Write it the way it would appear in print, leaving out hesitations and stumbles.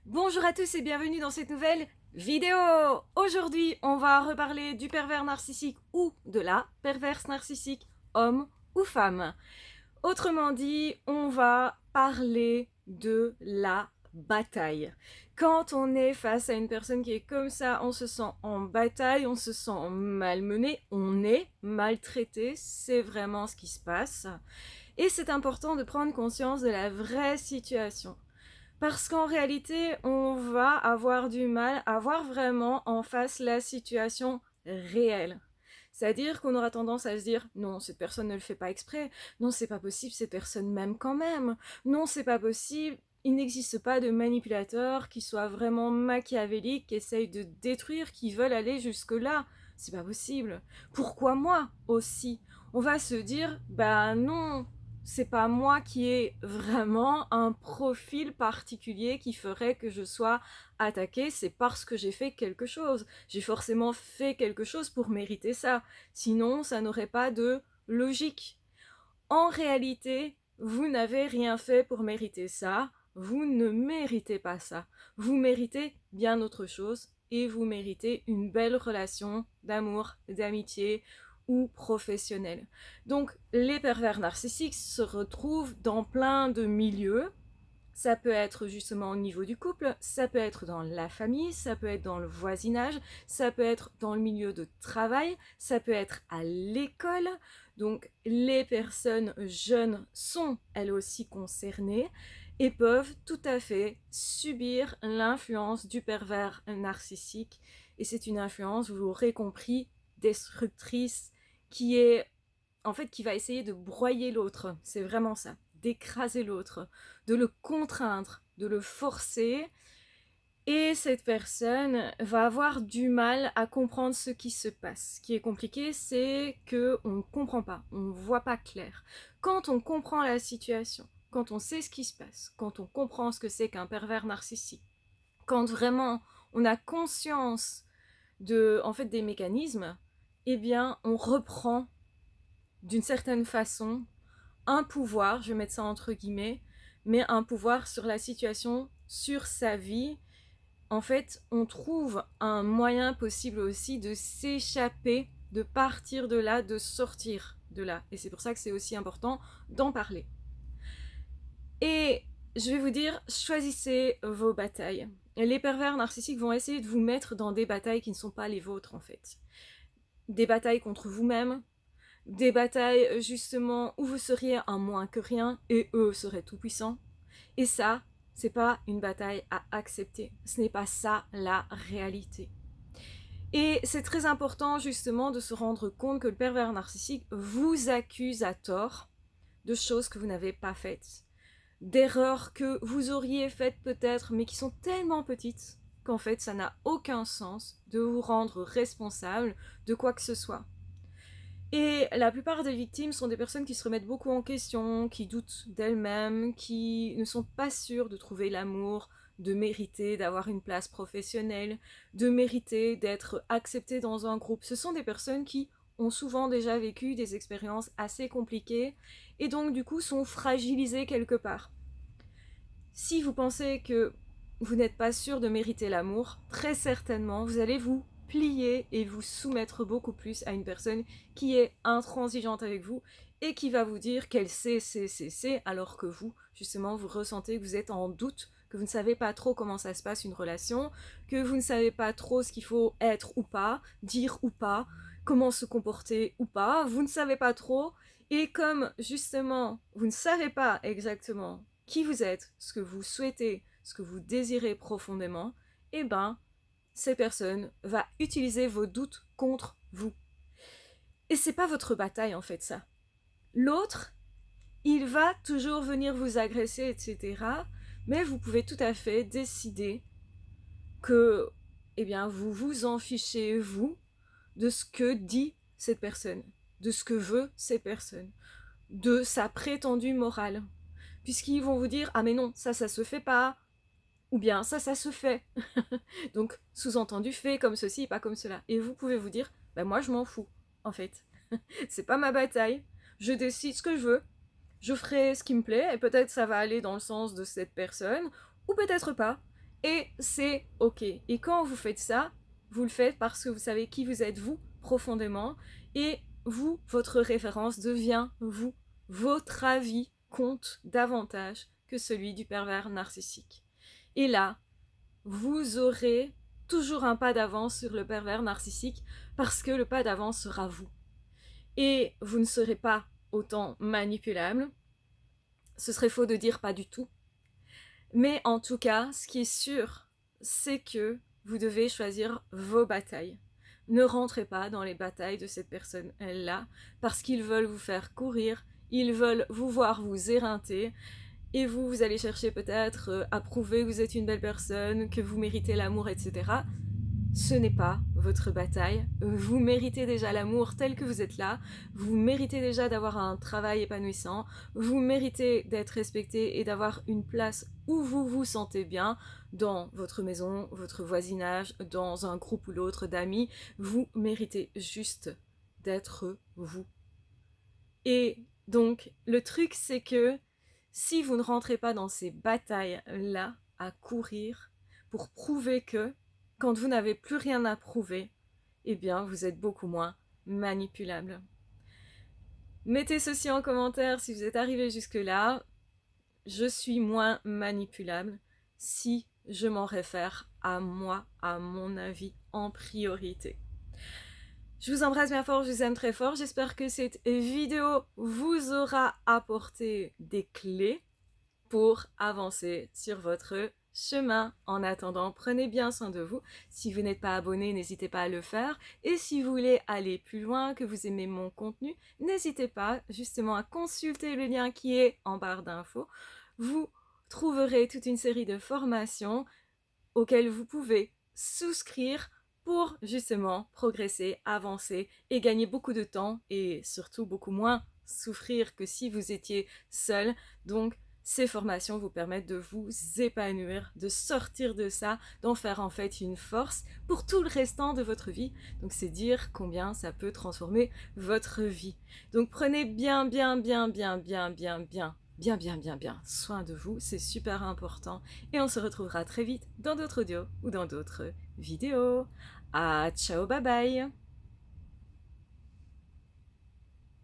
Bonjour à tous et bienvenue dans cette nouvelle vidéo. Aujourd'hui, on va reparler du pervers narcissique ou de la perverse narcissique, homme ou femme. Autrement dit, on va parler de la bataille. Quand on est face à une personne qui est comme ça, on se sent en bataille, on se sent malmené, on est maltraité, c'est vraiment ce qui se passe. Et c'est important de prendre conscience de la vraie situation. Parce qu'en réalité, on va avoir du mal à voir vraiment en face la situation réelle. C'est-à-dire qu'on aura tendance à se dire non, cette personne ne le fait pas exprès, non, c'est pas possible, cette personne m'aime quand même, non, c'est pas possible, il n'existe pas de manipulateurs qui soient vraiment machiavéliques, qui essayent de détruire, qui veulent aller jusque-là. C'est pas possible. Pourquoi moi aussi? On va se dire, bah non, c'est pas moi qui ai vraiment un profil particulier qui ferait que je sois attaquée, c'est parce que j'ai fait quelque chose. J'ai forcément fait quelque chose pour mériter ça. Sinon, ça n'aurait pas de logique. En réalité, vous n'avez rien fait pour mériter ça. Vous ne méritez pas ça. Vous méritez bien autre chose et vous méritez une belle relation d'amour, d'amitié ou professionnelle. Donc, les pervers narcissiques se retrouvent dans plein de milieux. Ça peut être justement au niveau du couple, ça peut être dans la famille, ça peut être dans le voisinage, ça peut être dans le milieu de travail, ça peut être à l'école. Donc les personnes jeunes sont elles aussi concernées et peuvent tout à fait subir l'influence du pervers narcissique. Et c'est une influence, vous l'aurez compris, destructrice, qui est qui va essayer de broyer l'autre. C'est vraiment ça, d'écraser l'autre, de le contraindre, de le forcer. Et cette personne va avoir du mal à comprendre ce qui se passe. Ce qui est compliqué, c'est qu'on ne comprend pas, on ne voit pas clair. Quand on comprend la situation, quand on sait ce qui se passe, quand on comprend ce que c'est qu'un pervers narcissique, quand vraiment on a conscience des mécanismes, eh bien, on reprend d'une certaine façon un pouvoir, je vais mettre ça entre guillemets, mais un pouvoir sur la situation, sur sa vie. En fait, on trouve un moyen possible aussi de s'échapper, de partir de là, de sortir de là. Et c'est pour ça que c'est aussi important d'en parler. Et je vais vous dire, choisissez vos batailles. Les pervers narcissiques vont essayer de vous mettre dans des batailles qui ne sont pas les vôtres en fait. Des batailles contre vous-même, des batailles justement où vous seriez un moins que rien et eux seraient tout puissants. Et ça, c'est pas une bataille à accepter. Ce n'est pas ça la réalité. Et c'est très important justement de se rendre compte que le pervers narcissique vous accuse à tort de choses que vous n'avez pas faites, d'erreurs que vous auriez faites peut-être, mais qui sont tellement petites qu'en fait ça n'a aucun sens de vous rendre responsable de quoi que ce soit. Et la plupart des victimes sont des personnes qui se remettent beaucoup en question, qui doutent d'elles-mêmes, qui ne sont pas sûres de trouver l'amour, de mériter d'avoir une place professionnelle, de mériter d'être acceptées dans un groupe. Ce sont des personnes qui ont souvent déjà vécu des expériences assez compliquées et donc du coup sont fragilisées quelque part. Si vous pensez que vous n'êtes pas sûr de mériter l'amour, très certainement vous allez vous plier et vous soumettre beaucoup plus à une personne qui est intransigeante avec vous et qui va vous dire qu'elle sait, alors que vous, justement, vous ressentez que vous êtes en doute, que vous ne savez pas trop comment ça se passe une relation, que vous ne savez pas trop ce qu'il faut être ou pas, dire ou pas, comment se comporter ou pas, vous ne savez pas trop, et comme justement, vous ne savez pas exactement qui vous êtes, ce que vous souhaitez, ce que vous désirez profondément, eh ben, cette personne va utiliser vos doutes contre vous. Et c'est pas votre bataille en fait ça. L'autre, il va toujours venir vous agresser, etc. Mais vous pouvez tout à fait décider que, eh bien, vous vous en fichez, vous, de ce que dit cette personne, de ce que veut cette personne, de sa prétendue morale. Puisqu'ils vont vous dire, ah mais non, ça se fait pas, ou bien ça se fait. Donc, sous-entendu, fait comme ceci, pas comme cela. Et vous pouvez vous dire, bah moi je m'en fous, en fait. C'est pas ma bataille, je décide ce que je veux, je ferai ce qui me plaît, et peut-être ça va aller dans le sens de cette personne, ou peut-être pas. Et c'est ok. Et quand vous faites ça, vous le faites parce que vous savez qui vous êtes, vous, profondément, et vous, votre référence devient vous. Votre avis compte davantage que celui du pervers narcissique. Et là, vous aurez toujours un pas d'avance sur le pervers narcissique parce que le pas d'avance sera vous. Et vous ne serez pas autant manipulable. Ce serait faux de dire pas du tout. Mais en tout cas, ce qui est sûr, c'est que vous devez choisir vos batailles. Ne rentrez pas dans les batailles de cette personne-là parce qu'ils veulent vous faire courir, ils veulent vous voir vous éreinter et vous allez chercher peut-être à prouver que vous êtes une belle personne, que vous méritez l'amour, etc. Ce n'est pas votre bataille. Vous méritez déjà l'amour tel que vous êtes là. Vous méritez déjà d'avoir un travail épanouissant. Vous méritez d'être respecté et d'avoir une place où vous vous sentez bien dans votre maison, votre voisinage, dans un groupe ou l'autre d'amis. Vous méritez juste d'être vous. Et donc, le truc, c'est que si vous ne rentrez pas dans ces batailles-là à courir pour prouver que quand vous n'avez plus rien à prouver, eh bien, vous êtes beaucoup moins manipulable. Mettez ceci en commentaire si vous êtes arrivé jusque-là. Je suis moins manipulable si je m'en réfère à moi, à mon avis en priorité. Je vous embrasse bien fort, je vous aime très fort. J'espère que cette vidéo vous aura apporté des clés pour avancer sur votre chemin. En attendant, prenez bien soin de vous. Si vous n'êtes pas abonné, n'hésitez pas à le faire. Et si vous voulez aller plus loin, que vous aimez mon contenu, n'hésitez pas justement à consulter le lien qui est en barre d'infos. Vous trouverez toute une série de formations auxquelles vous pouvez souscrire pour justement progresser, avancer et gagner beaucoup de temps et surtout beaucoup moins souffrir que si vous étiez seul. Donc, ces formations vous permettent de vous épanouir, de sortir de ça, d'en faire en fait une force pour tout le restant de votre vie. Donc c'est dire combien ça peut transformer votre vie. Donc prenez bien soin de vous, c'est super important. Et on se retrouvera très vite dans d'autres audios ou dans d'autres vidéos. Ah, ciao, bye bye!